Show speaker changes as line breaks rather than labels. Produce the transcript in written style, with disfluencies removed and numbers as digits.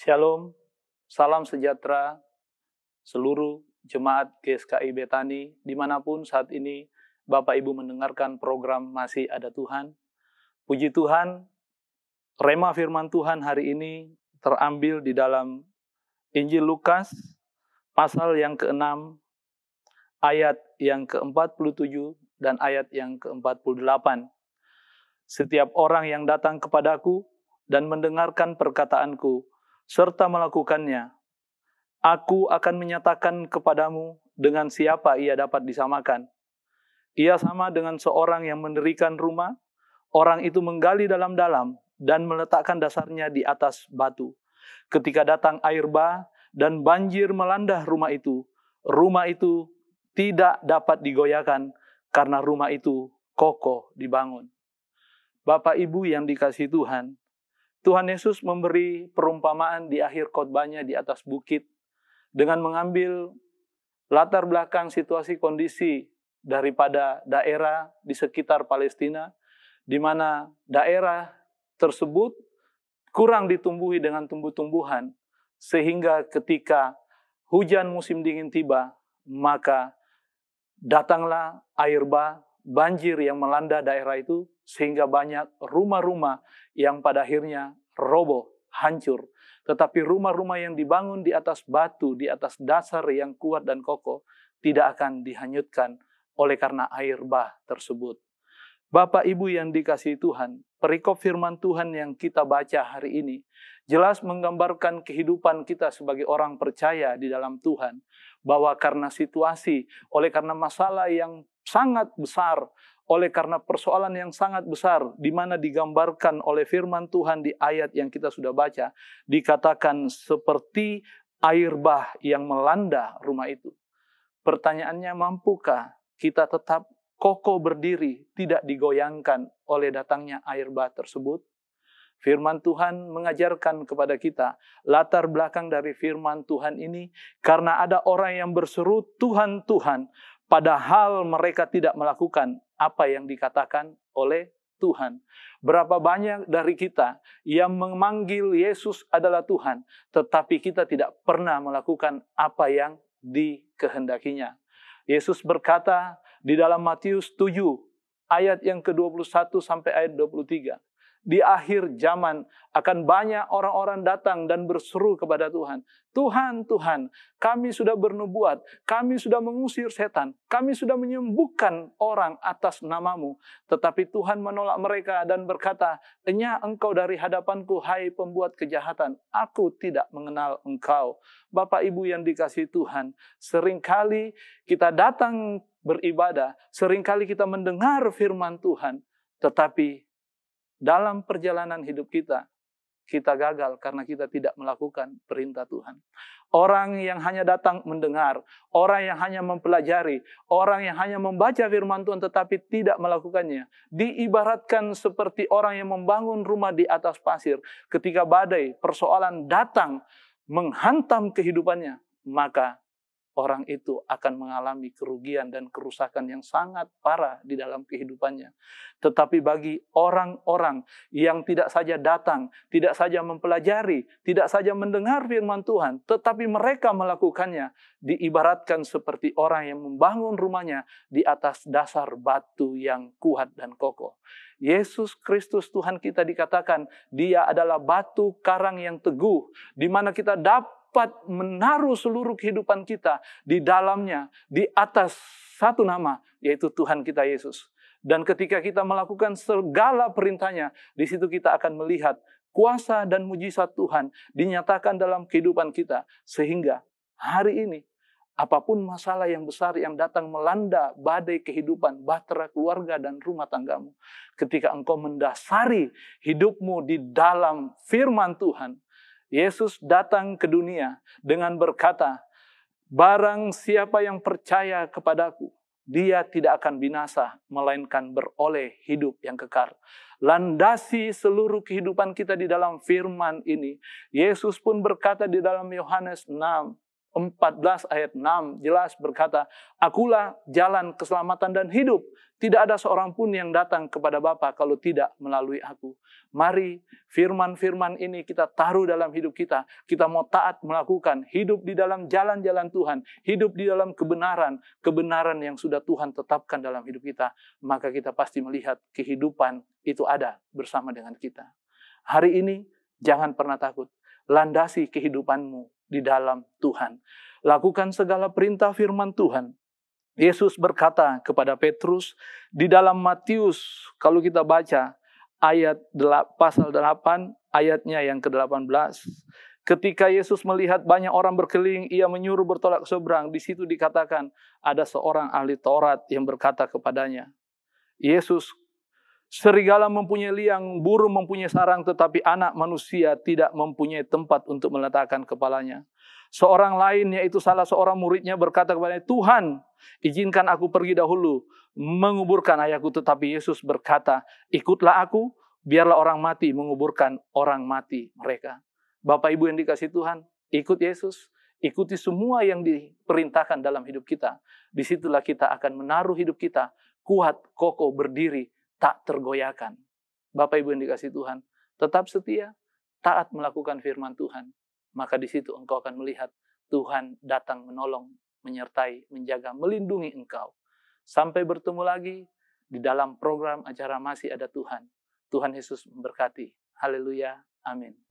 Shalom, salam sejahtera seluruh jemaat GSKI Betani, dimanapun saat ini Bapak Ibu mendengarkan program Masih Ada Tuhan. Puji Tuhan, rema firman Tuhan hari ini terambil di dalam Injil Lukas, pasal yang ke-6, ayat yang ke-47 dan ayat yang ke-48. Setiap orang yang datang kepadaku dan mendengarkan perkataanku, serta melakukannya, aku akan menyatakan kepadamu dengan siapa ia dapat disamakan. Ia sama dengan seorang yang mendirikan rumah, orang itu menggali dalam-dalam dan meletakkan dasarnya di atas batu. Ketika datang air bah dan banjir melanda rumah itu tidak dapat digoyahkan karena rumah itu kokoh dibangun. Bapak Ibu yang dikasihi Tuhan, Tuhan Yesus memberi perumpamaan di akhir khotbahnya di atas bukit dengan mengambil latar belakang situasi kondisi daripada daerah di sekitar Palestina, di mana daerah tersebut kurang ditumbuhi dengan tumbuh-tumbuhan, sehingga ketika hujan musim dingin tiba, maka datanglah air bah, banjir yang melanda daerah itu, sehingga banyak rumah-rumah yang pada akhirnya roboh, hancur. Tetapi rumah-rumah yang dibangun di atas batu, di atas dasar yang kuat dan kokoh, tidak akan dihanyutkan oleh karena air bah tersebut. Bapak Ibu yang dikasihi Tuhan, perikop firman Tuhan yang kita baca hari ini jelas menggambarkan kehidupan kita sebagai orang percaya di dalam Tuhan, bahwa karena situasi, oleh karena masalah yang sangat besar, oleh karena persoalan yang sangat besar, di mana digambarkan oleh firman Tuhan di ayat yang kita sudah baca, dikatakan seperti air bah yang melanda rumah itu. Pertanyaannya, mampukah kita tetap kokoh berdiri, tidak digoyangkan oleh datangnya air bah tersebut? Firman Tuhan mengajarkan kepada kita latar belakang dari firman Tuhan ini, karena ada orang yang berseru Tuhan, Tuhan, padahal mereka tidak melakukan apa yang dikatakan oleh Tuhan. Berapa banyak dari kita yang memanggil Yesus adalah Tuhan, tetapi kita tidak pernah melakukan apa yang dikehendakinya. Yesus berkata di dalam Matius 7, ayat yang ke-21 sampai ayat 23. Di akhir zaman akan banyak orang-orang datang dan berseru kepada Tuhan. Tuhan, Tuhan, kami sudah bernubuat, kami sudah mengusir setan, kami sudah menyembuhkan orang atas namamu. Tetapi Tuhan menolak mereka dan berkata, "Enya engkau dari hadapanku, hai pembuat kejahatan, aku tidak mengenal engkau." Bapak Ibu yang dikasihi Tuhan, seringkali kita datang beribadah, seringkali kita mendengar firman Tuhan, tetapi dalam perjalanan hidup kita gagal karena kita tidak melakukan perintah Tuhan. Orang yang hanya datang mendengar, orang yang hanya mempelajari, orang yang hanya membaca firman Tuhan tetapi tidak melakukannya, diibaratkan seperti orang yang membangun rumah di atas pasir. Ketika badai, persoalan datang menghantam kehidupannya, maka orang itu akan mengalami kerugian dan kerusakan yang sangat parah di dalam kehidupannya. Tetapi bagi orang-orang yang tidak saja datang, tidak saja mempelajari, tidak saja mendengar firman Tuhan, tetapi mereka melakukannya, diibaratkan seperti orang yang membangun rumahnya di atas dasar batu yang kuat dan kokoh. Yesus Kristus Tuhan kita dikatakan, Dia adalah batu karang yang teguh, di mana kita dapat menaruh seluruh kehidupan kita di dalamnya, di atas satu nama, yaitu Tuhan kita Yesus. Dan ketika kita melakukan segala perintahnya, di situ kita akan melihat kuasa dan mujizat Tuhan dinyatakan dalam kehidupan kita. Sehingga hari ini, apapun masalah yang besar yang datang melanda badai kehidupan, bahtera keluarga dan rumah tanggamu, ketika engkau mendasari hidupmu di dalam firman Tuhan, Yesus datang ke dunia dengan berkata, "Barang siapa yang percaya kepadaku, dia tidak akan binasa, melainkan beroleh hidup yang kekal." Landasi seluruh kehidupan kita di dalam firman ini. Yesus pun berkata di dalam Yohanes 6, 14 ayat 6 jelas berkata, "Akulah jalan, keselamatan, dan hidup. Tidak ada seorang pun yang datang kepada Bapa kalau tidak melalui aku." Mari firman-firman ini kita taruh dalam hidup kita. Kita mau taat melakukan, hidup di dalam jalan-jalan Tuhan, hidup di dalam kebenaran, kebenaran yang sudah Tuhan tetapkan dalam hidup kita. Maka kita pasti melihat kehidupan itu ada bersama dengan kita. Hari ini jangan pernah takut. Landasi kehidupanmu di dalam Tuhan. Lakukan segala perintah firman Tuhan. Yesus berkata kepada Petrus di dalam Matius, kalau kita baca ayat pasal 8 ayatnya yang ke-18, ketika Yesus melihat banyak orang berkeliling, ia menyuruh bertolak ke seberang. Di situ dikatakan ada seorang ahli Taurat yang berkata kepadanya, Yesus, serigala mempunyai liang, burung mempunyai sarang, tetapi anak manusia tidak mempunyai tempat untuk meletakkan kepalanya. Seorang lain, yaitu salah seorang muridnya, berkata kepadanya, Tuhan, izinkan aku pergi dahulu menguburkan ayahku. Tetapi Yesus berkata, ikutlah aku, biarlah orang mati menguburkan orang mati mereka. Bapak Ibu yang dikasihi Tuhan, ikut Yesus, ikuti semua yang diperintahkan dalam hidup kita. Disitulah kita akan menaruh hidup kita kuat, kokoh, berdiri, tak tergoyahkan. Bapak Ibu yang dikasihi Tuhan, tetap setia, taat melakukan firman Tuhan. Maka di situ engkau akan melihat Tuhan datang menolong, menyertai, menjaga, melindungi engkau. Sampai bertemu lagi di dalam program acara Masih Ada Tuhan. Tuhan Yesus memberkati. Haleluya. Amin.